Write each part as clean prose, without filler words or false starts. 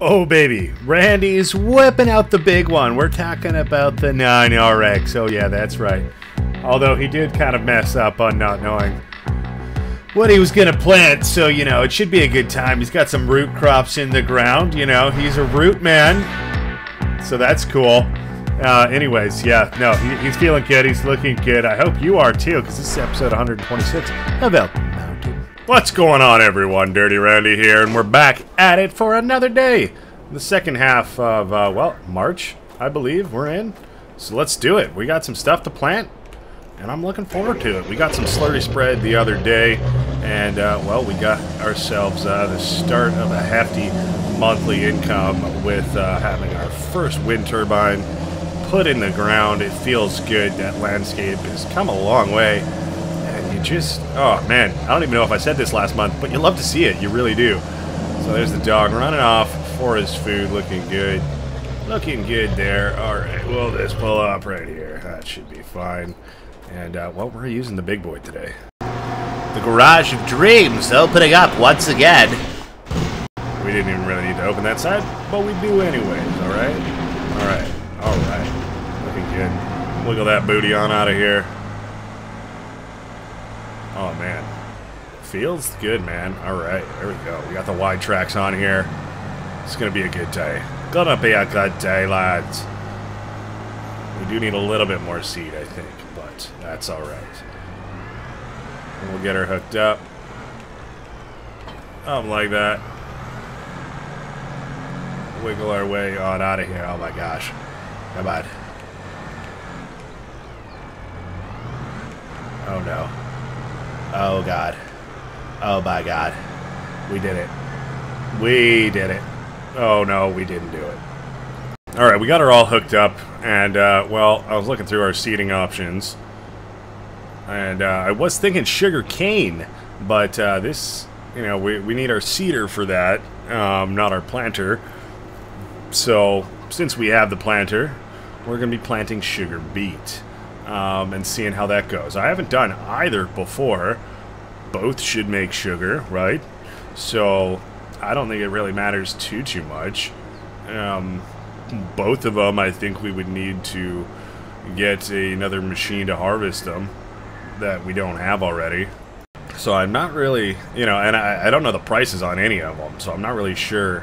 Oh baby, Randy's whipping out the big one. We're talking about the 9RX. Oh yeah, that's right. Although he did kind of mess up on not knowing what he was gonna plant, so you know, it should be a good time. He's got some root crops in the ground, you know, he's a root man. So that's cool. Anyways, yeah, no, he's feeling good, he's looking good. I hope you are too, because this is episode 126 of El Mountain. What's going on, everyone? Dirty Randy here, and we're back at it for another day. The second half of, well, March, I believe, we're in. So let's do it. We got some stuff to plant, and I'm looking forward to it. We got some slurry spread the other day, and, well, we got ourselves the start of a hefty monthly income with having our first wind turbine put in the ground. It feels good. That landscape has come a long way. You just, oh man, I don't even know if I said this last month, but you love to see it, you really do. So there's the dog running off for his food, looking good. Looking good there. Alright, we'll just pull up right here. That should be fine. And, well, we're using the big boy today. The Garage of Dreams opening up once again. We didn't even really need to open that side, but we do anyways, alright? Alright, alright. Looking good. Wiggle that booty on out of here. Oh man, feels good, man. All right, there we go. We got the wide tracks on here. It's gonna be a good day. Gonna be a good day, lads. We do need a little bit more seed, I think, but that's all right. And we'll get her hooked up. Something like that. Wiggle our way on out of here. Oh my gosh. Come on. Oh no. Oh god. Oh my god. We did it. We did it. Oh no, we didn't do it. Alright, we got her all hooked up, and, well, I was looking through our seeding options, and, I was thinking sugar cane, but, this, you know, we need our seeder for that, not our planter. So, since we have the planter, we're gonna be planting sugar beet. And seeing how that goes. I haven't done either before. Both should make sugar, right? So I don't think it really matters too much. Both of them, I think we would need to get another machine to harvest them that we don't have already. So I'm not really, you know, and I don't know the prices on any of them, so I'm not really sure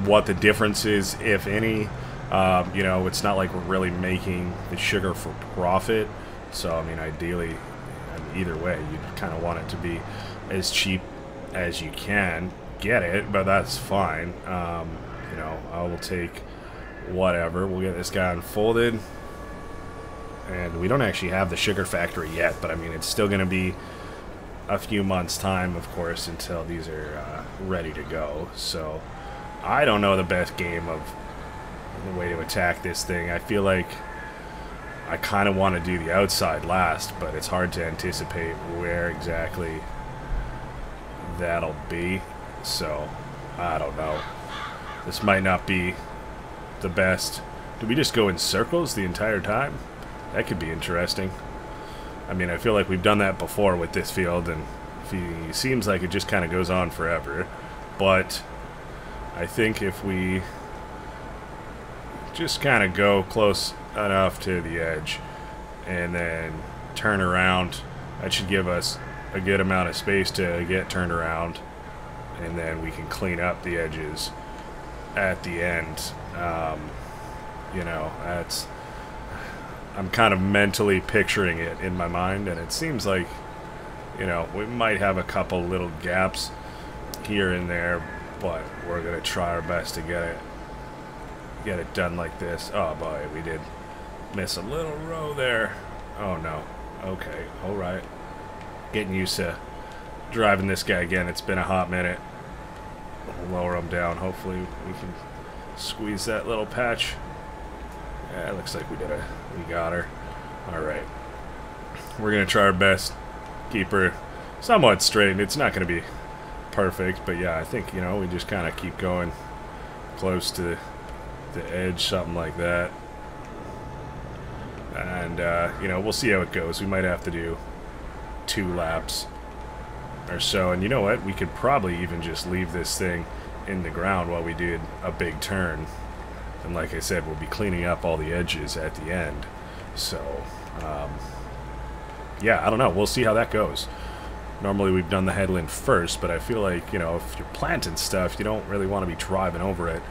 what the difference is, if any. You know, it's not like we're really making the sugar for profit, so I mean, ideally, either way, you kind of want it to be as cheap as you can get it, but that's fine. You know, I will take whatever. We'll get this guy unfolded, and we don't actually have the sugar factory yet, but I mean, it's still going to be a few months' time, of course, until these are ready to go. So I don't know the best game of the way to attack this thing. I feel like I kind of want to do the outside last, but it's hard to anticipate where exactly that'll be, so I don't know. This might not be the best. Do we just go in circles the entire time? That could be interesting. I mean, I feel like we've done that before with this field, and it seems like it just kind of goes on forever, but I think if we just kind of go close enough to the edge and then turn around, that should give us a good amount of space to get turned around, and then we can clean up the edges at the end. You know, that's, I'm kind of mentally picturing it in my mind, and it seems like, you know, we might have a couple little gaps here and there, but we're gonna try our best to get it done like this. Oh boy, we did miss a little row there. Oh no. Okay, alright. Getting used to driving this guy again. It's been a hot minute. We'll lower him down. Hopefully we can squeeze that little patch. Yeah, it looks like we got her. Alright. We're gonna try our best. Keep her somewhat straight. It's not gonna be perfect, but yeah, I think, you know, we just kind of keep going close to the edge, something like that, and you know, we'll see how it goes. We might have to do 2 laps or so, and you know what, we could probably even just leave this thing in the ground while we did a big turn. And like I said, we'll be cleaning up all the edges at the end. So, yeah, I don't know. We'll see how that goes. Normally we've done the headland first, but I feel like, you know, if you're planting stuff, you don't really want to be driving over it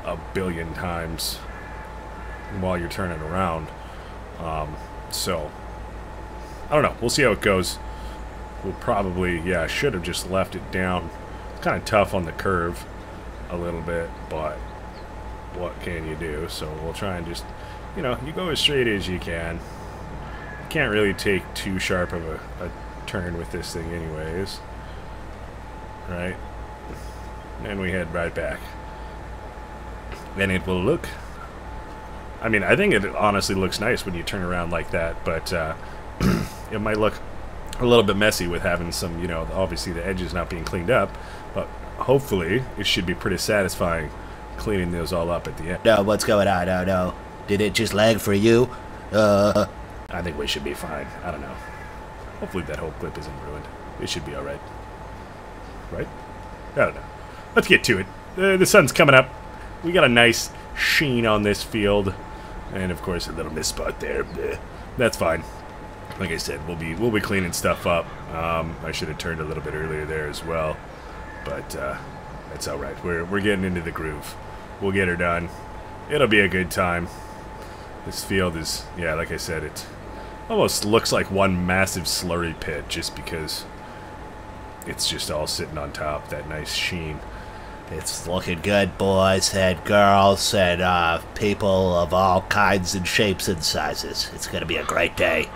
a billion times while you're turning around. So, I don't know. We'll see how it goes. We'll probably, yeah, I should have just left it down. It's kind of tough on the curve a little bit, but what can you do? So we'll try and just, you know, you go as straight as you can. You can't really take too sharp of a turn with this thing anyways. Right? And we head right back. And it will look... I mean, I think it honestly looks nice when you turn around like that, but it might look a little bit messy with having some, you know, obviously the edges not being cleaned up, but hopefully it should be pretty satisfying cleaning those all up at the end. No, what's going on? Oh, no. Did it just lag for you? I think we should be fine. I don't know. Hopefully that whole clip isn't ruined. It should be alright. Right? I don't know. Let's get to it. The sun's coming up. We got a nice sheen on this field. And of course a little misspot there. Bleh. That's fine. Like I said, we'll be cleaning stuff up. I should have turned a little bit earlier there as well. But that's alright. We're getting into the groove. We'll get her done. It'll be a good time. This field is, yeah, like I said, it almost looks like one massive slurry pit just because it's just all sitting on top, that nice sheen. It's looking good, boys and girls and people of all kinds and shapes and sizes. It's going to be a great day.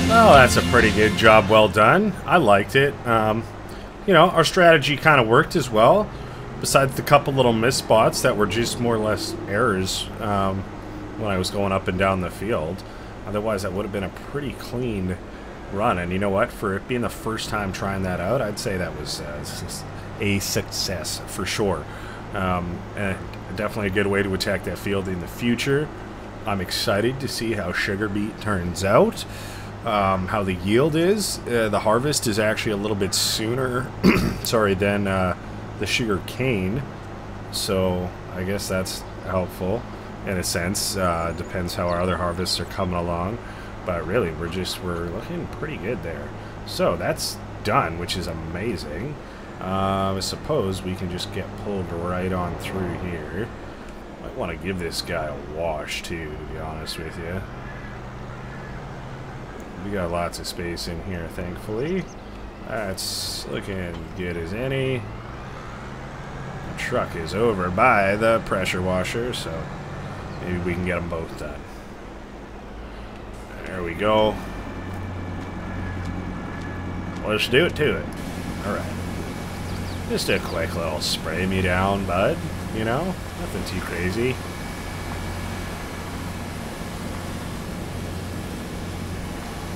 Well, that's a pretty good job, well done. I liked it. You know, our strategy kind of worked as well, besides the couple little miss spots that were just more or less errors when I was going up and down the field. Otherwise, that would have been a pretty clean run. And you know what? For it being the first time trying that out, I'd say that was a success for sure. And definitely a good way to attack that field in the future. I'm excited to see how Sugarbeat turns out. How the yield is. The harvest is actually a little bit sooner sorry, than the sugar cane, so I guess that's helpful in a sense. Depends how our other harvests are coming along, but really we're looking pretty good there. So that's done, which is amazing. I suppose we can just get pulled right on through here. Might want to give this guy a wash too, to be honest with you. We got lots of space in here, thankfully. That's looking good as any. The truck is over by the pressure washer, so maybe we can get them both done. There we go. let's do it to it. Alright. Just a quick little spray me down, bud. You know? Nothing too crazy.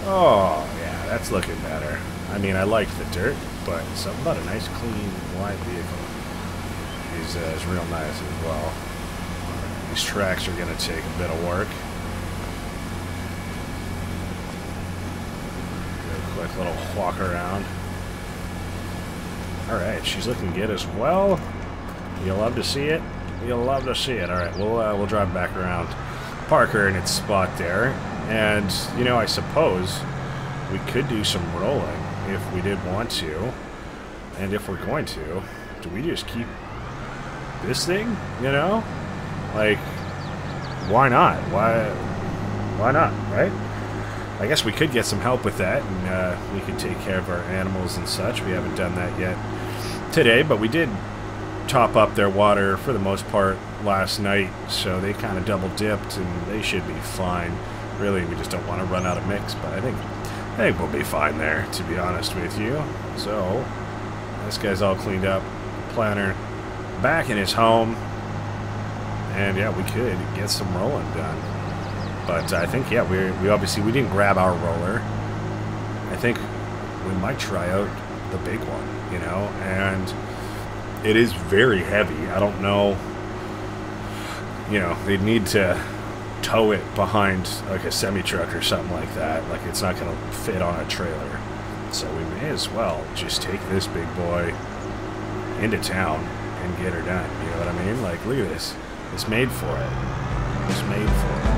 Oh, yeah, that's looking better. I mean, I liked the dirt, but something about a nice, clean, wide vehicle is real nice as well. Right, these tracks are going to take a bit of work. Do a quick little walk around. Alright, she's looking good as well. You'll love to see it. You'll love to see it. Alright, we'll drive back around. Park her in its spot there. And, you know, I suppose we could do some rolling if we did want to. And if we're going to, do we just keep this thing, you know? Like, why not? Why not, right? I guess we could get some help with that, and we could take care of our animals and such. We haven't done that yet today, but we did top up their water for the most part last night, so they kind of double dipped, and they should be fine. Really, we just don't want to run out of mix, but I think we'll be fine there, to be honest with you. So, this guy's all cleaned up. Planter back in his home, and yeah, we could get some rolling done. But I think, yeah, we obviously, we didn't grab our roller. I think we might try out the big one, you know, and it is very heavy. I don't know, you know, they'd need to tow it behind like a semi-truck or something like that. Like, it's not going to fit on a trailer. So we may as well just take this big boy into town and get her done. You know what I mean? Like, look at this. It's made for it. It's made for it.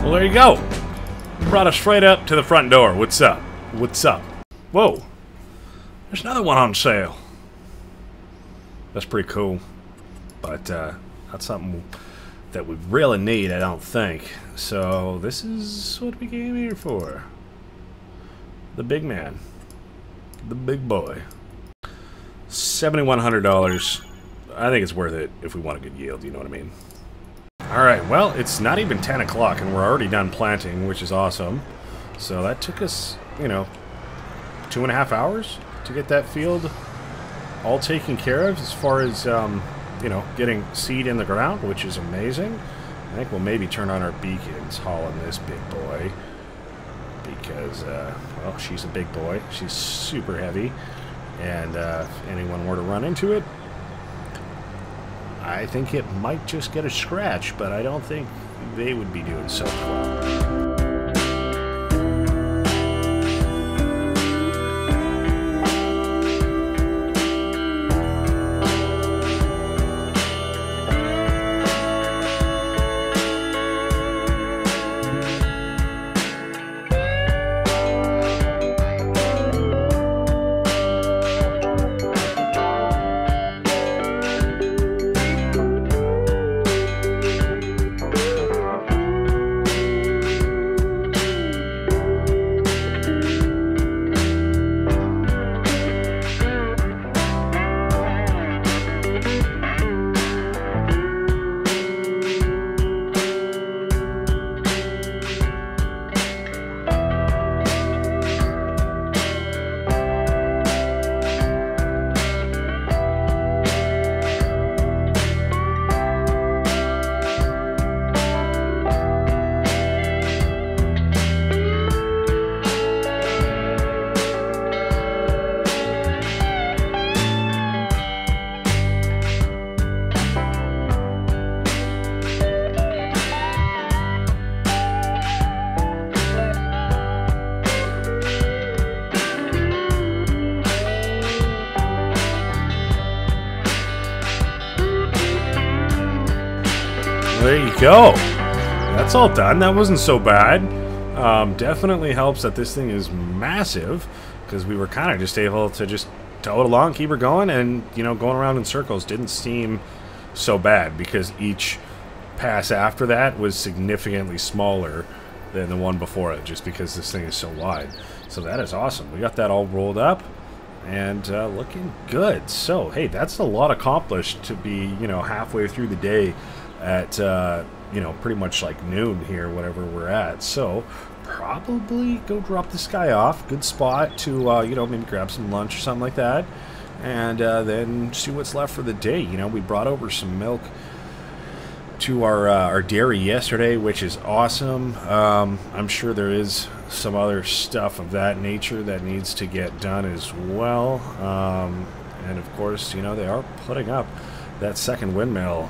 Well, there you go. Brought us right up to the front door. What's up? What's up? Whoa. There's another one on sale. That's pretty cool. But not something that we really need, I don't think. So this is what we came here for. The big man. The big boy. $7,100. I think it's worth it if we want a good yield, you know what I mean? Alright, well, it's not even 10 o'clock and we're already done planting, which is awesome. So that took us, you know, 2.5 hours to get that field all taken care of as far as, you know, getting seed in the ground, which is amazing. I think we'll maybe turn on our beacons hauling this big boy because, well, she's a big boy. She's super heavy, and if anyone were to run into it, I think it might just get a scratch, but I don't think they would be doing so well. There you go. That's all done. That wasn't so bad. Definitely helps that this thing is massive, because we were kind of just able to just tow it along, keep her going, and, you know, going around in circles didn't seem so bad, because each pass after that was significantly smaller than the one before it, just because this thing is so wide. So that is awesome. We got that all rolled up and looking good. So, hey, that's a lot accomplished to be, you know, halfway through the day at, you know, pretty much like noon here, whatever we're at. So, probably go drop this guy off. Good spot to, you know, maybe grab some lunch or something like that. And then see what's left for the day. You know, we brought over some milk to our dairy yesterday, which is awesome. I'm sure there is some other stuff of that nature that needs to get done as well. And of course, you know, they are putting up that second windmill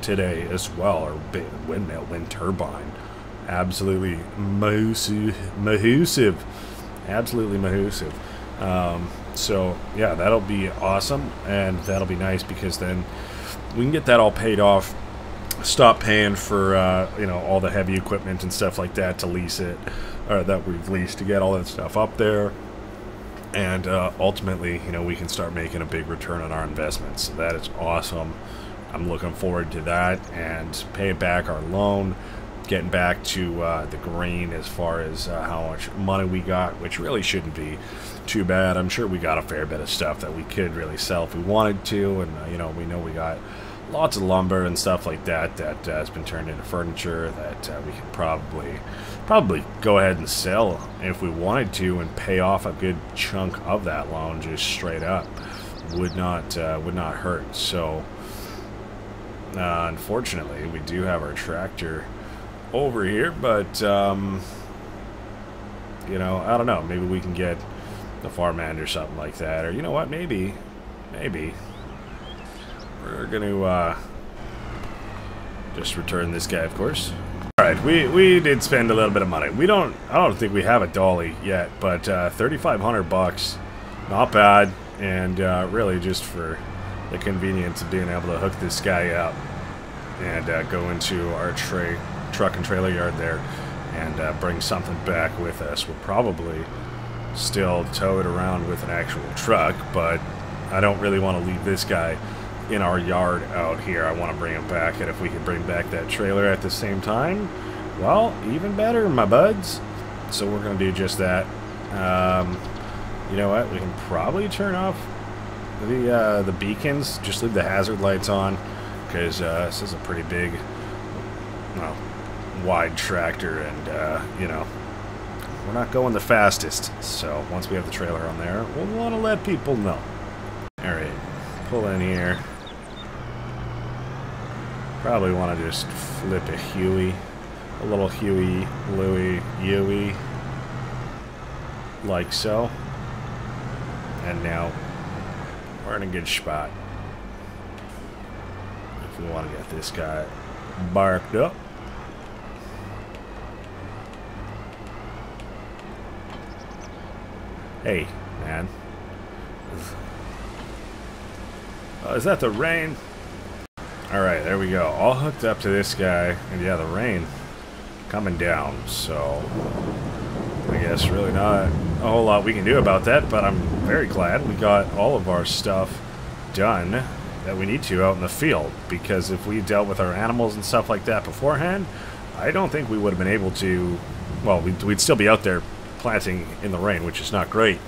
today as well, or wind turbine. Absolutely mahoosive. Absolutely mahoosive. So yeah, that'll be awesome, and that'll be nice because then we can get that all paid off, stop paying for you know, all the heavy equipment and stuff like that to lease it, or that we've leased to get all that stuff up there, and ultimately, you know, we can start making a big return on our investments. So that is awesome. I'm looking forward to that, and paying back our loan, getting back to the green as far as how much money we got, which really shouldn't be too bad. I'm sure we got a fair bit of stuff that we could really sell if we wanted to, and you know, we got lots of lumber and stuff like that that has been turned into furniture that we could probably go ahead and sell if we wanted to, and pay off a good chunk of that loan just straight up. Would not hurt. So unfortunately, we do have our tractor over here, but you know, I don't know, maybe we can get the farmhand or something like that, or you know what, maybe we're gonna just return this guy, of course. Alright, we did spend a little bit of money. I don't think we have a dolly yet, but 3,500 bucks, not bad, and really just for the convenience of being able to hook this guy up and go into our truck and trailer yard there and bring something back with us. We'll probably still tow it around with an actual truck, but I don't really want to leave this guy in our yard out here. I want to bring him back, and if we can bring back that trailer at the same time, well, even better, my buds. So we're going to do just that. You know what? We can probably turn off the beacons, just leave the hazard lights on, because this is a pretty big, well, wide tractor, and you know, we're not going the fastest. So once we have the trailer on there, we'll want to let people know. Alright, pull in here. Probably want to just flip a Huey, a little Huey, Louie, Huey, like so. And now we're in a good spot if we want to get this guy barked up. Hey, man. Is that the rain? Alright, there we go. All hooked up to this guy. And yeah, the rain coming down. So, I guess really not a whole lot we can do about that. But I'm very glad we got all of our stuff done that we need to out in the field. Because if we dealt with our animals and stuff like that beforehand, I don't think we would have been able to... Well, we'd still be out there planting in the rain, which is not great,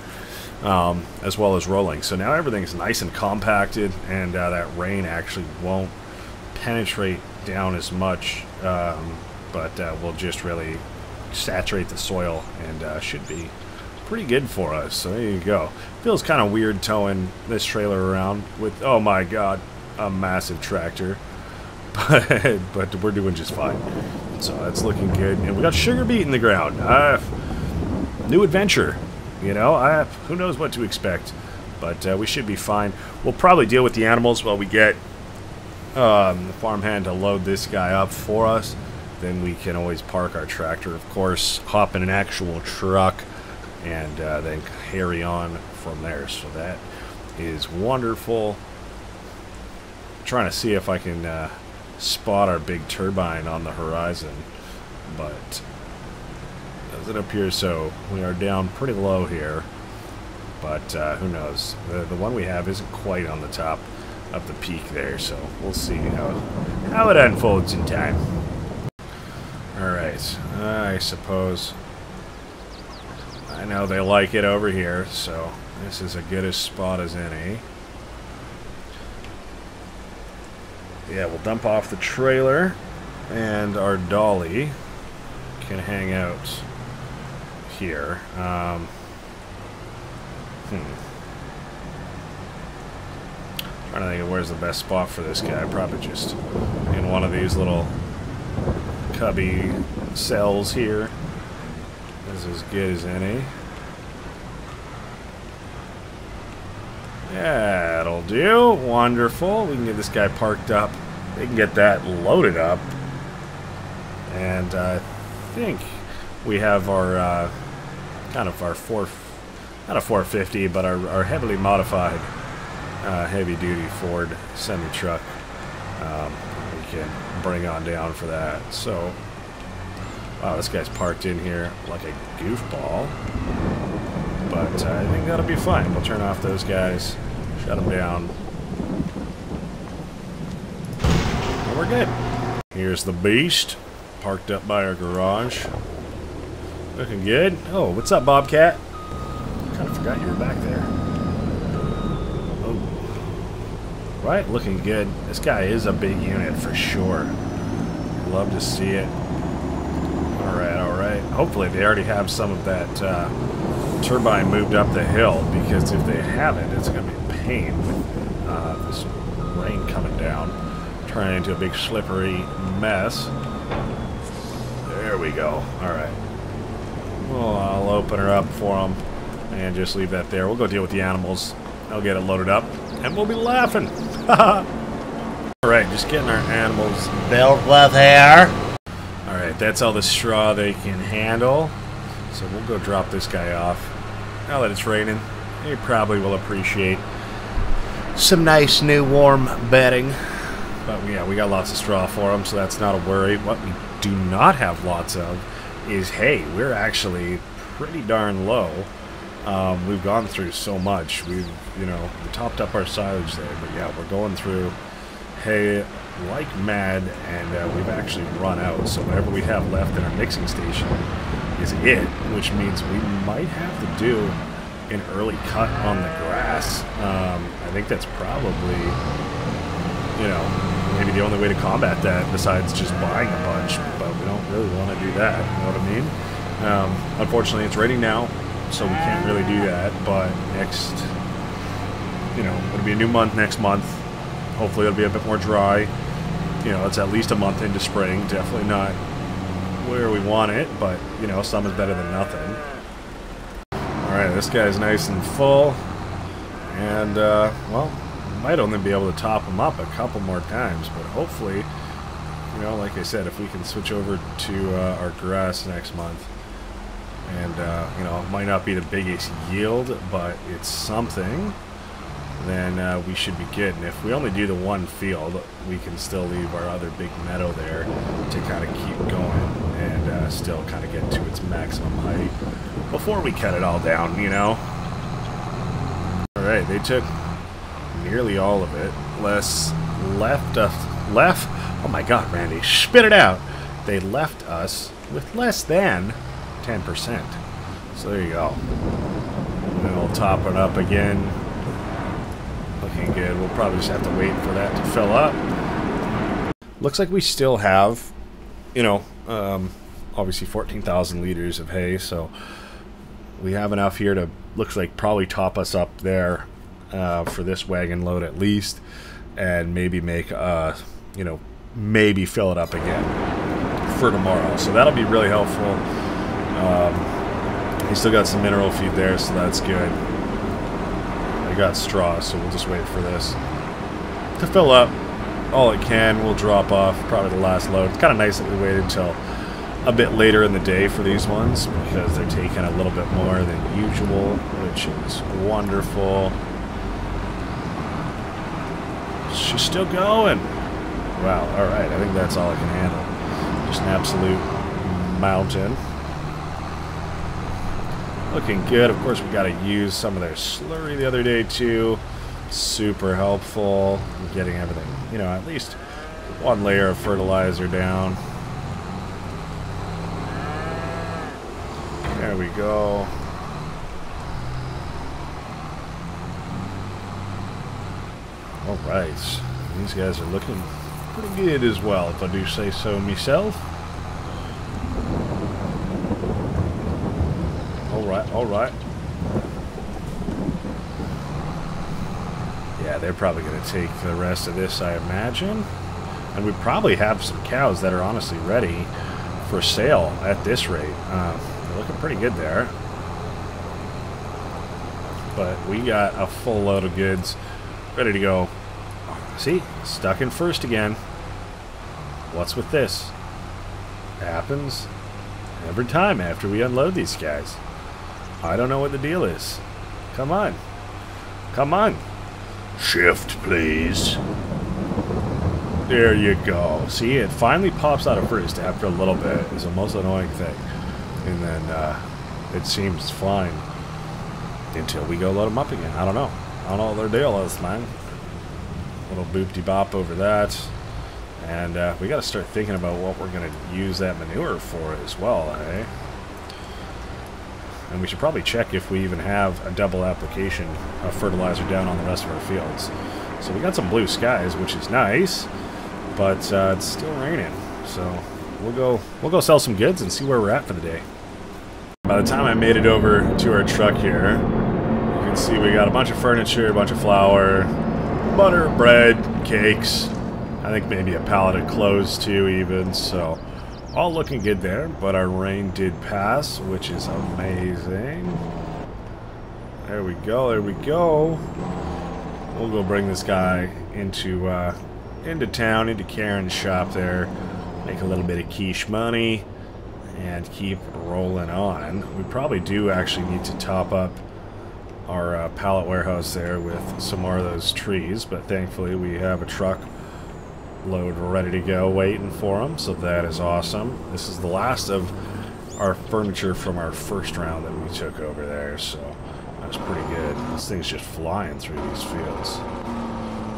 as well as rolling. So now everything's nice and compacted, and that rain actually won't penetrate down as much, but will just really saturate the soil, and should be pretty good for us. So there you go. Feels kind of weird towing this trailer around with, oh my god, a massive tractor, but we're doing just fine. So that's looking good, and we got Sugarbeat in the ground. New adventure, you know. Who knows what to expect, but we should be fine. We'll probably deal with the animals while we get the farmhand to load this guy up for us. Then we can always park our tractor, of course, hop in an actual truck, and then carry on from there. So that is wonderful. Trying to see if I can spot our big turbine on the horizon, but doesn't appear so. We are down pretty low here, but who knows? The one we have isn't quite on the top of the peak there, so we'll see how it unfolds in time. Alright, I suppose I know they like it over here, so this is as good a spot as any. Yeah, we'll dump off the trailer, and our dolly can hang out here. Trying to think of where's the best spot for this guy. Probably just in one of these little cubby cells here. This is as good as any. Yeah, that'll do. Wonderful. We can get this guy parked up. We can get that loaded up. And I think we have our kind of our not a 450, but our heavily modified heavy-duty Ford semi-truck we can bring on down for that. So, wow, this guy's parked in here like a goofball. But I think that'll be fine. We'll turn off those guys, shut them down, and we're good. Here's the beast, parked up by our garage. Looking good. Oh, what's up, Bobcat? Kind of forgot you were back there. Oh. Right, looking good. This guy is a big unit for sure. Love to see it. Alright, alright. Hopefully they already have some of that turbine moved up the hill, because if they haven't, it's going to be a pain with this rain coming down, turning into a big slippery mess. There we go. Alright. Well, I'll open her up for them and just leave that there. We'll go deal with the animals. I'll get it loaded up, and we'll be laughing. Alright, just getting our animals Built with hair. Alright, that's all the straw they can handle. So we'll go drop this guy off. Now that it's raining, he probably will appreciate some nice new warm bedding. But yeah, we got lots of straw for him, so that's not a worry. What we do not have lots of is hay. We're actually pretty darn low. We've gone through so much. We've, we topped up our silage there, but yeah, we're going through hay like mad, and we've actually run out. So whatever we have left in our mixing station is it, which means we might have to do an early cut on the grass. I think that's probably, maybe the only way to combat that besides just buying a bunch, but we don't really want to do that, you know what I mean? Unfortunately, it's raining now, so we can't really do that, but next, it'll be a new month next month. Hopefully it'll be a bit more dry. It's at least a month into spring, definitely not where we want it, but, some is better than nothing. Alright, this guy's nice and full, and, well, might only be able to top him up a couple more times, but hopefully, like I said, if we can switch over to our grass next month, and, it might not be the biggest yield, but it's something, then we should be good. And if we only do the one field, we can still leave our other big meadow there to kind of keep going and still kind of get to its maximum height before we cut it all down, Alright, they took nearly all of it. Left. Oh my god, Randy, spit it out. They left us with less than 10%. So there you go. And then we'll top it up again. Looking good. We'll probably just have to wait for that to fill up. Looks like we still have, obviously 14,000 liters of hay, so we have enough here to, looks like, probably top us up there for this wagon load at least, and maybe make, maybe fill it up again for tomorrow. So that'll be really helpful. We still got some mineral feed there, so that's good. We got straw, so we'll just wait for this to fill up all it can. We'll drop off probably the last load. It's kind of nice that we waited until a bit later in the day for these ones, because they're taking a little bit more than usual, which is wonderful. She's still going. Wow, alright, I think that's all I can handle. Just an absolute mountain. Looking good. Of course, we got to use some of their slurry the other day too. Super helpful in getting everything, at least one layer of fertilizer down. There we go. Alright. These guys are looking pretty good as well, if I do say so myself. Alright, alright. Yeah, they're probably going to take the rest of this, I imagine. And we probably have some cows that are honestly ready for sale at this rate. They're looking pretty good there. But we got a full load of goods ready to go. See? Stuck in first again. What's with this? Happens every time after we unload these guys. I don't know what the deal is. Come on. Come on. Shift, please. There you go. See, it finally pops out of first after a little bit. It's the most annoying thing. And then it seems fine until we go load them up again. I don't know. I don't know what their deal is, man. Little boop-de-bop over that. And we got to start thinking about what we're going to use that manure for as well, eh? And we should probably check if we even have a double application of fertilizer down on the rest of our fields. So we got some blue skies, which is nice, but it's still raining. So we'll go sell some goods and see where we're at for the day. By the time I made it over to our truck here, you can see we got a bunch of furniture, a bunch of flour, butter, bread, cakes. I think maybe a pallet of clothes too even, so all looking good there, but our rain did pass, which is amazing. There we go, there we go. We'll go bring this guy into town, into Karen's shop there, make a little bit of quiche money, and keep rolling on. We probably do actually need to top up our pallet warehouse there with some more of those trees, but thankfully we have a truck load ready to go waiting for them, so that is awesome. This is the last of our furniture from our first round that we took over there, so that was pretty good. This thing's just flying through these fields.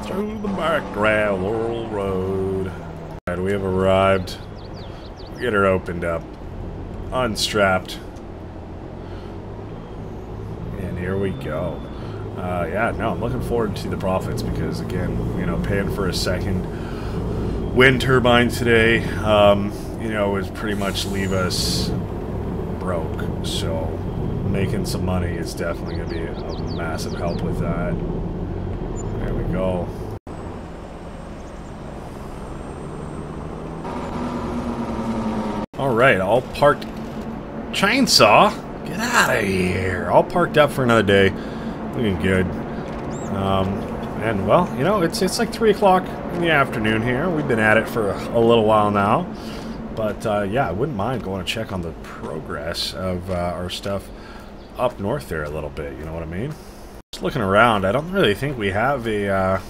Through the back gravel road. Alright, we have arrived. Get her opened up, unstrapped, and here we go. Yeah, no, I'm looking forward to the profits because, again, you know, paying for a second wind turbine today, you know, would pretty much leave us broke. So making some money is definitely going to be a massive help with that. There we go. Alright, all parked. Chainsaw? Get out of here. All parked up for another day. Looking good. And, well, you know, it's like 3 o'clock in the afternoon here. We've been at it for a little while now. But, yeah, I wouldn't mind going to check on the progress of our stuff up north there a little bit, you know what I mean? Just looking around, I don't really think we have a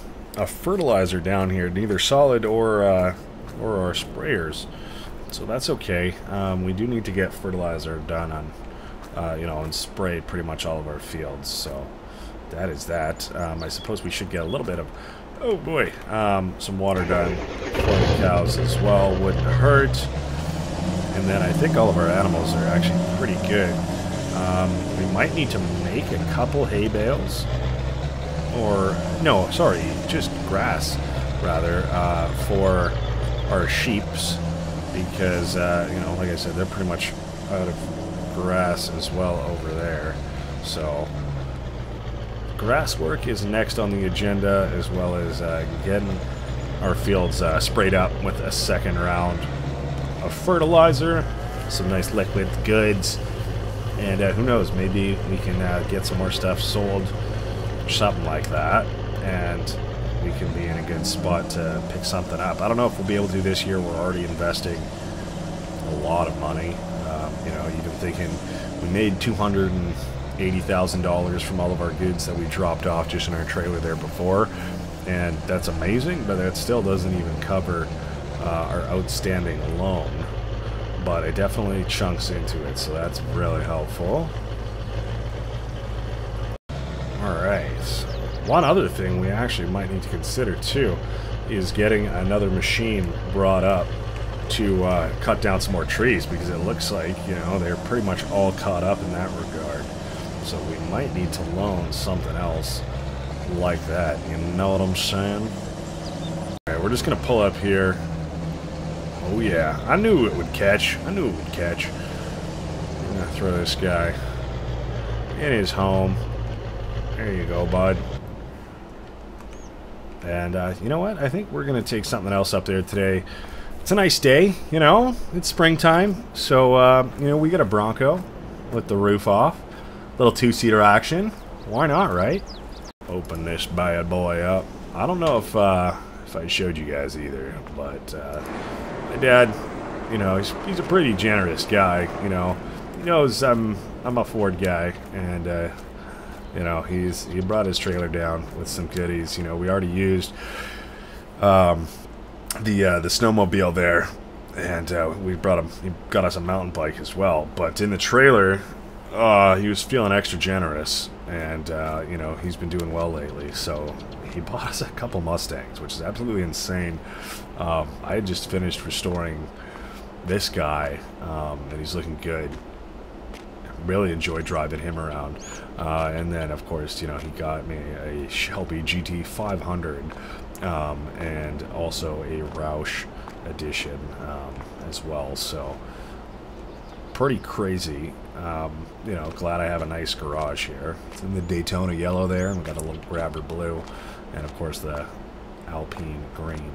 fertilizer down here, neither solid or our sprayers. So that's okay. We do need to get fertilizer done on, you know, and spray pretty much all of our fields. So that is that. I suppose we should get a little bit of, oh boy, some water done for the cows as well. Wouldn't hurt. And then I think all of our animals are actually pretty good. We might need to make a couple hay bales. Or, no, sorry, just grass, rather, for our sheeps. Because, you know, like I said, they're pretty much out of grass as well over there. So grass work is next on the agenda, as well as getting our fields sprayed up with a second round of fertilizer, some nice liquid goods, and who knows, maybe we can get some more stuff sold, or something like that, and we can be in a good spot to pick something up. I don't know if we'll be able to do this year. We're already investing a lot of money. You know, even thinking we made $280,000 from all of our goods that we dropped off just in our trailer there before, and that's amazing, but that still doesn't even cover our outstanding loan. But it definitely chunks into it, so that's really helpful. Alright. One other thing we actually might need to consider too is getting another machine brought up to cut down some more trees, because it looks like, you know, they're pretty much all caught up in that regard. So we might need to loan something else like that. You know what I'm saying? Alright, we're just gonna pull up here. Oh yeah, I knew it would catch. I'm gonna throw this guy in his home. There you go, bud. And you know what? I think we're gonna take something else up there today. It's a nice day, you know. It's springtime, so you know, we got a Bronco with the roof off. Little two-seater action. Why not, right? Open this bad boy up. I don't know if I showed you guys either, but my dad, you know, he's a pretty generous guy. You know, he knows I'm a Ford guy, and you know, he brought his trailer down with some goodies. You know, we already used the snowmobile there, and he got us a mountain bike as well. But in the trailer, he was feeling extra generous, and you know, he's been doing well lately, so he bought us a couple Mustangs, which is absolutely insane. I had just finished restoring this guy, and he's looking good. Really enjoyed driving him around. And then, of course, you know, he got me a Shelby GT 500, and also a Roush edition as well. So, pretty crazy. You know, glad I have a nice garage here. It's in the Daytona yellow there, and we got a little grabber blue, and of course the Alpine green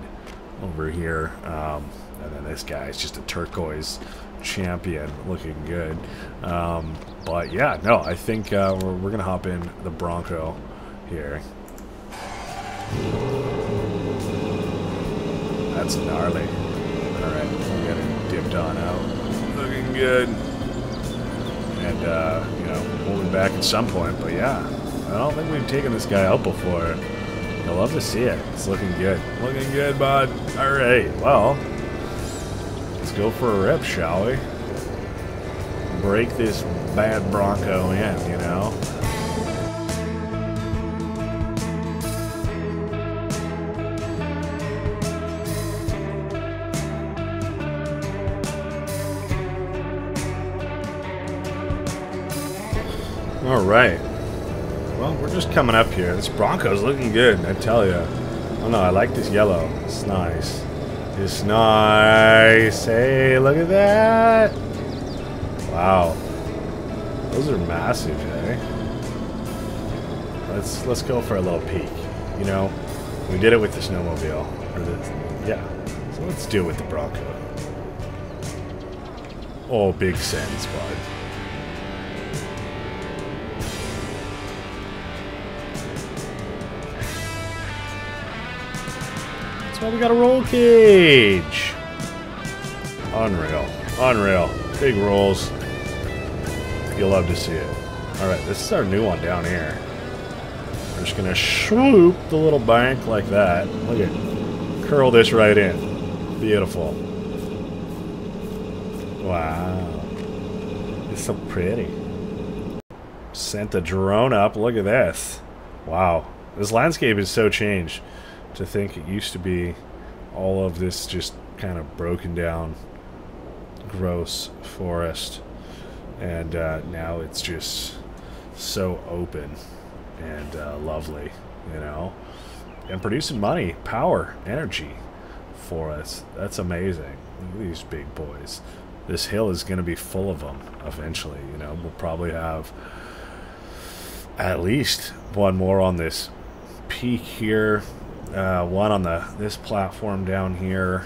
over here. And then this guy is just a turquoise champion, looking good. But yeah, no, I think we're gonna hop in the Bronco here. That's gnarly. Alright, we got it dipped on out. Looking good. And you know, we'll be back at some point, but yeah, I don't think we've taken this guy out before. I'd love to see it. It's looking good. Looking good, bud. Alright, well, let's go for a rip, shall we? Break this bad Bronco in, you know? Alright. Well, we're just coming up here. This Bronco's looking good, I tell you. Oh no, I like this yellow. It's nice. It's nice. Hey, look at that. Wow. Those are massive, eh? Let's go for a little peek. You know, we did it with the snowmobile. Yeah. So let's do it with the Bronco. Oh, big sense, bud. That's why we got a roll cage. Unreal. Unreal. Big rolls. You'll love to see it. Alright, this is our new one down here. We're just gonna swoop the little bank like that. Look at, curl this right in. Beautiful. Wow. It's so pretty. Sent the drone up. Look at this. Wow. This landscape is so changed. To think it used to be all of this just kind of broken down, gross forest. And now it's just so open and lovely, you know, and producing money, power, energy for us. That's amazing. Look at these big boys. This hill is going to be full of them eventually, you know. We'll probably have at least one more on this peak here, one on this platform down here,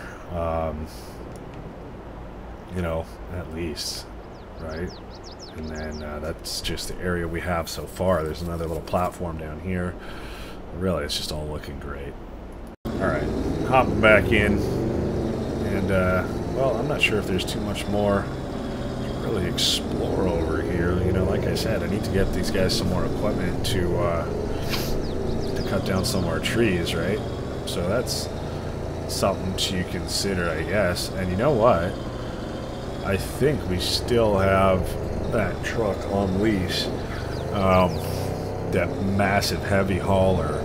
you know, at least, right? And then that's just the area we have so far. There's another little platform down here. Really, it's just all looking great. Alright, hopping back in. And, well, I'm not sure if there's too much more to really explore over here. You know, like I said, I need to get these guys some more equipment to cut down some of our trees, right? So that's something to consider, I guess. And you know what? I think we still have that truck on lease, that massive heavy hauler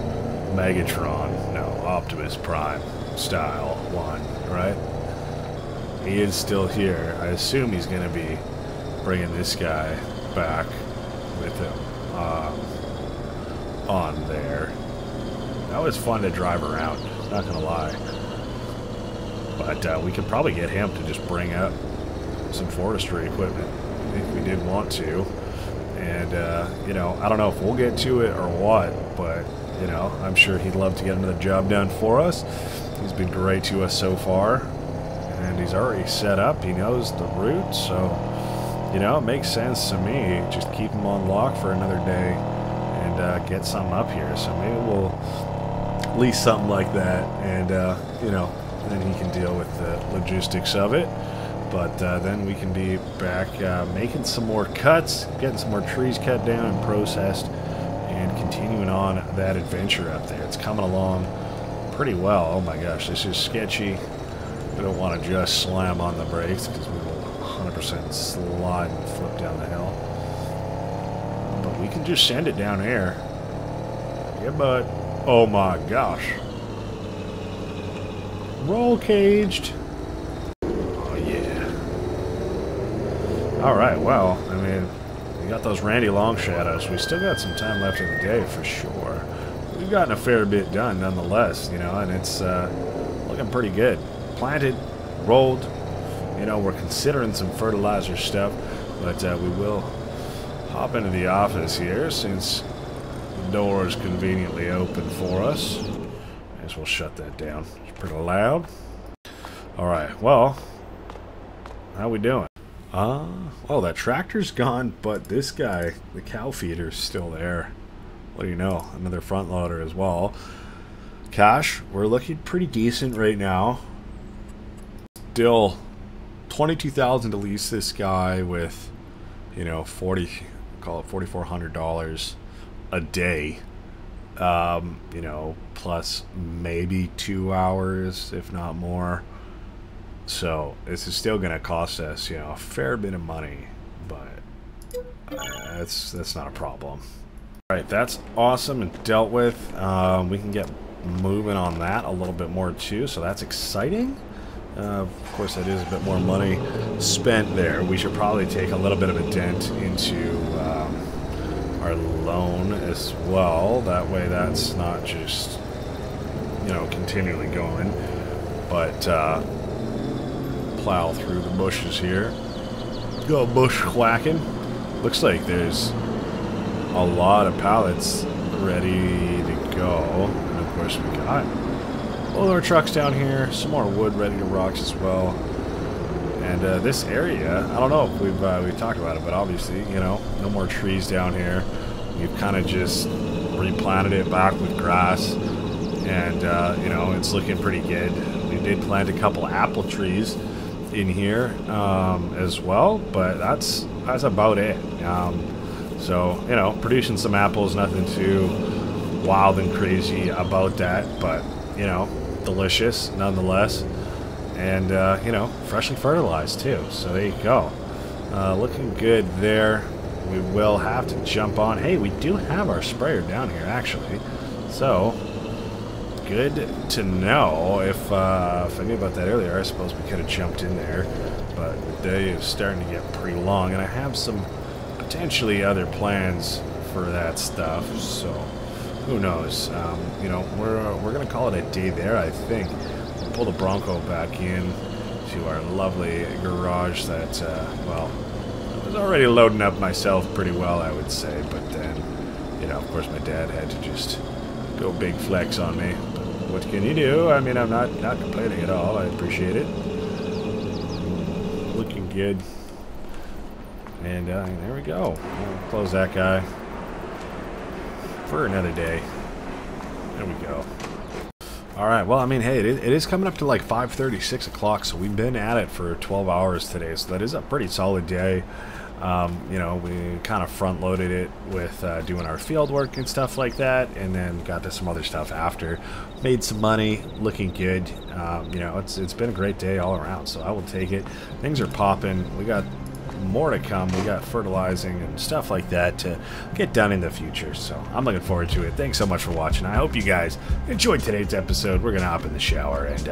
Megatron, no, Optimus Prime style one, right? He is still here. I assume he's going to be bringing this guy back with him on there. That was fun to drive around, not gonna lie. But we could probably get him to just bring up some forestry equipment if we did want to. And, you know, I don't know if we'll get to it or what, but, you know, I'm sure he'd love to get another job done for us. He's been great to us so far, and he's already set up. He knows the route, so, you know, it makes sense to me. Just keep him on lock for another day and get something up here. So maybe we'll lease something like that, and, you know, then he can deal with the logistics of it. But then we can be back making some more cuts, getting some more trees cut down and processed, and continuing on that adventure up there. It's coming along pretty well. Oh my gosh, this is sketchy. We don't want to just slam on the brakes because we will 100% slide and flip down the hill. But we can just send it down there. Yeah, but oh my gosh. Roll caged. Alright, well, I mean, we got those Randy Long shadows. We still got some time left in the day for sure. We've gotten a fair bit done nonetheless, you know, and it's looking pretty good. Planted, rolled, you know, we're considering some fertilizer stuff, but we will hop into the office here since the door is conveniently open for us. I guess we'll shut that down. It's pretty loud. Alright, well, how we doing? Oh, that tractor's gone, but this guy, the cow feeder's still there. What do you know? Another front loader as well. Cash, we're looking pretty decent right now. Still, $22,000 to lease this guy with, you know, call it $4,400 a day. You know, plus maybe 2 hours, if not more. So this is still going to cost us, you know, a fair bit of money, but that's not a problem. All right, that's awesome and dealt with. We can get moving on that a little bit more too, so that's exciting. Of course, that is a bit more money spent there. We should probably take a little bit of a dent into our loan as well. That way, that's not just, you know, continually going, but plow through the bushes here. Go bushwhacking. Looks like there's a lot of pallets ready to go. And of course we got all our trucks down here, some more wood ready to rock as well. And this area, I don't know if we've talked about it, but obviously, you know, no more trees down here. We've kind of just replanted it back with grass, and you know, it's looking pretty good. We did plant a couple apple trees in here as well, but that's about it. So, you know, producing some apples, nothing too wild and crazy about that, but, you know, delicious nonetheless, and you know, freshly fertilized too. So there you go. Looking good there. We will have to jump on. Hey, we do have our sprayer down here actually, so good to know. If I knew about that earlier, I suppose we could have jumped in there, but the day is starting to get pretty long, and I have some potentially other plans for that stuff, so who knows. You know, we're gonna call it a day there, I think. We'll pull the Bronco back in to our lovely garage that, well, I was already loading up myself pretty well, I would say, but then, you know, of course my dad had to just go big flex on me. What can you do? I mean, I'm not complaining at all. I appreciate it. Looking good. And there we go. We'll close that guy for another day. There we go. Alright, well, I mean, hey, it is coming up to like 5:30, 6 o'clock, so we've been at it for 12 hours today, so that is a pretty solid day. You know, we kind of front-loaded it with doing our field work and stuff like that, and then got to some other stuff after. Made some money, looking good. You know, it's been a great day all around, so I will take it. Things are popping. We got more to come. We got fertilizing and stuff like that to get done in the future, so I'm looking forward to it. Thanks so much for watching. I hope you guys enjoyed today's episode. We're gonna hop in the shower and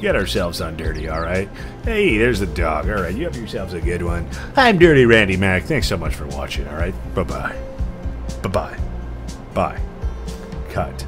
get ourselves undirty. All right, hey, there's the dog. All right, you have yourselves a good one. I'm Dirty Randy Mac. Thanks so much for watching. All right, bye-bye. Bye-bye. Bye. Cut.